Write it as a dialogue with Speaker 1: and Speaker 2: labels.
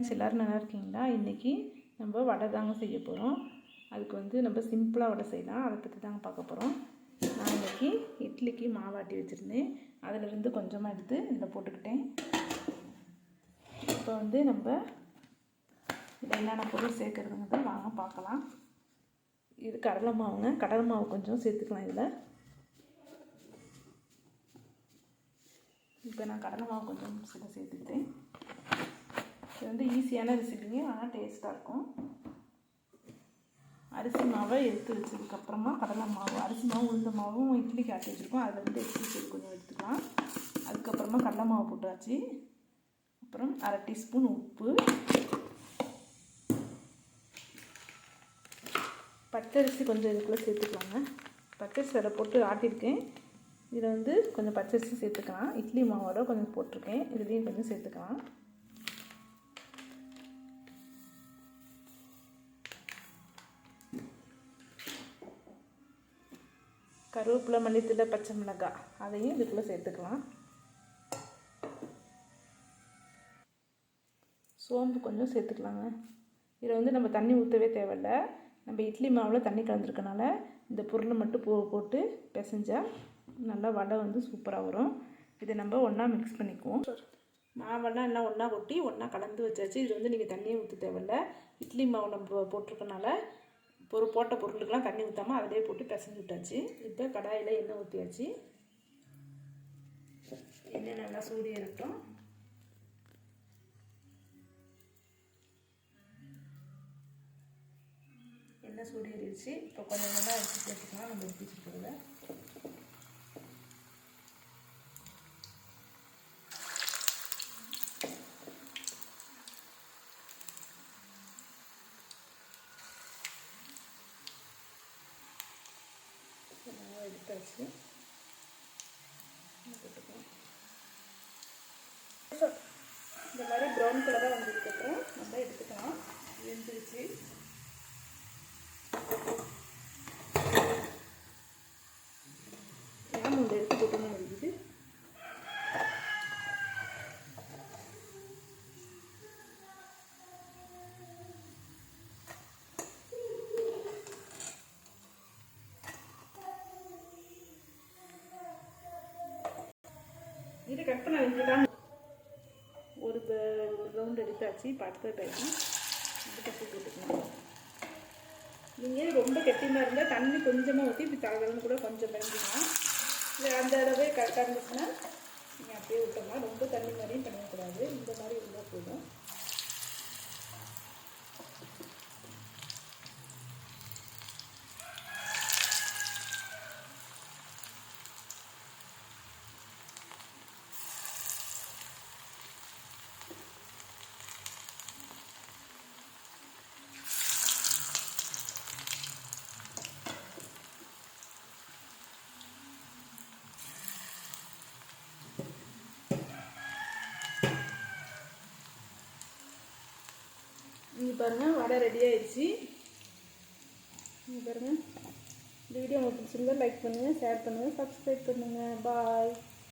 Speaker 1: எல்லோரும் நல்லா இருக்கீங்களா? இன்றைக்கி நம்ம வடை தாங்க செய்ய போகிறோம். அதுக்கு நம்ம சிம்பிளாக வடை செய்யலாம். அதை பற்றி தாங்க பார்க்க போகிறோம். நான் இன்றைக்கி இட்லிக்கு மாவாட்டி வச்சுருந்தேன். அதிலிருந்து கொஞ்சமாக எடுத்து இதில் போட்டுக்கிட்டேன். இப்போ நம்ம இதில் என்னென்ன பொருள் சேர்க்குறதுங்கிறத வாங்க பார்க்கலாம். இது கடலை மாவுங்க. கடலை மாவு கொஞ்சம் சேர்த்துக்கலாம் இதில். இப்போ நான் கடலை மாவு கொஞ்சம் சேர்த்துக்கிட்டேன். இது ஈஸியான ரெசிபிங்க, ஆனால் டேஸ்ட்டாக இருக்கும். அரிசி மாவை எடுத்து வச்சதுக்கப்புறமா கடலை மாவு, அரிசி மாவு உளுந்த மாவும் இட்லிக்கு ஆட்டி வச்சுருக்கோம். அதில் எக்ஸ்ட்ரா கொஞ்சம் எடுத்துக்கலாம். அதுக்கப்புறமா கடலை மாவு போட்டாச்சு. அப்புறம் 1/2 டீஸ்பூன் உப்பு, பச்சரிசி கொஞ்சம் இதுக்குள்ளே சேர்த்துக்கலாங்க. பச்சரிசி அதை போட்டு ஆட்டியிருக்கேன். இதில் கொஞ்சம் பச்சரிசி சேர்த்துக்கலாம். இட்லி மாவோட கொஞ்சம் போட்டிருக்கேன். இதுலேயும் கொஞ்சம் சேர்த்துக்கலாம். கருவேப்பிலை, மல்லித்தழை, பச்சை மிளகாய் அதையும் இதுக்குள்ளே சேர்த்துக்கலாம். சோம்பு கொஞ்சம் சேர்த்துக்கலாங்க. இதில் நம்ம தண்ணி ஊற்றவே தேவையில்லை. நம்ம இட்லி மாவில் தண்ணி கலந்துருக்கனால இந்த பொருளை மட்டும் போட்டு பிசைஞ்சால் நல்லா வடை சூப்பராக வரும். இதை நம்ம ஒன்றா மிக்ஸ் பண்ணிக்குவோம். மாவெல்லாம் எல்லாம் ஒன்றா கொட்டி ஒன்றா கலந்து வச்சாச்சு. இது நீங்கள் தண்ணியே ஊற்ற தேவையில்லை. இட்லி மாவு நம்ம போட்டிருக்கனால போட்ட பொருளுக்கெல்லாம் தண்ணி ஊற்றாமல் அதிலே போட்டு பிசைஞ்சு விட்டாச்சு. இப்போ கடாயில் எண்ணெய் ஊற்றியாச்சு. எண்ணெய் நல்லா சூடு ஏறட்டும். எண்ணெய் சூடு ஏறிடுச்சு. இப்போ கொஞ்சம் நல்லா அரிசி சேர்த்துக்கலாம். நம்ம ஊற்றி வச்சுக்கிறத எடுத்தாச்சு. போட்டுக்கலாம். இந்த மாதிரி ப்ரௌன் கலராக வந்ததுக்கப்புறம் நம்ம எடுத்துக்கலாம். வெந்துருச்சு. ஏன் எடுத்து போட்டோன்னு இருக்குது. இது கட் பண்ண வச்சுக்கலாம். ஒரு ரவுண்ட் எடுத்தாச்சு. இப்போ அடுத்த டைம் இது கட்டி போட்டுக்கலாம். நீங்கள் ரொம்ப கெட்டியமாக இருந்தால் தண்ணி கொஞ்சமாக ஊற்றி இப்படி தளர்ந்து கூட கொஞ்சம் பயந்துக்கலாம். இது அந்த அளவே கரெக்டாக இருந்துச்சுன்னா நீங்கள் அப்படியே விட்டோம்னா ரொம்ப தண்ணி மாதிரியும் பண்ணக்கூடாது. இந்த மாதிரி இருந்தால் போதும். இங்கே பாருங்கள், வடை ரெடி ஆயிடுச்சு. இங்கே பாருங்கள். இந்த வீடியோ உங்களுக்கு பிடிச்சிருந்தா லைக் பண்ணுங்கள், ஷேர் பண்ணுங்கள், சப்ஸ்கிரைப் பண்ணுங்கள். பாய்.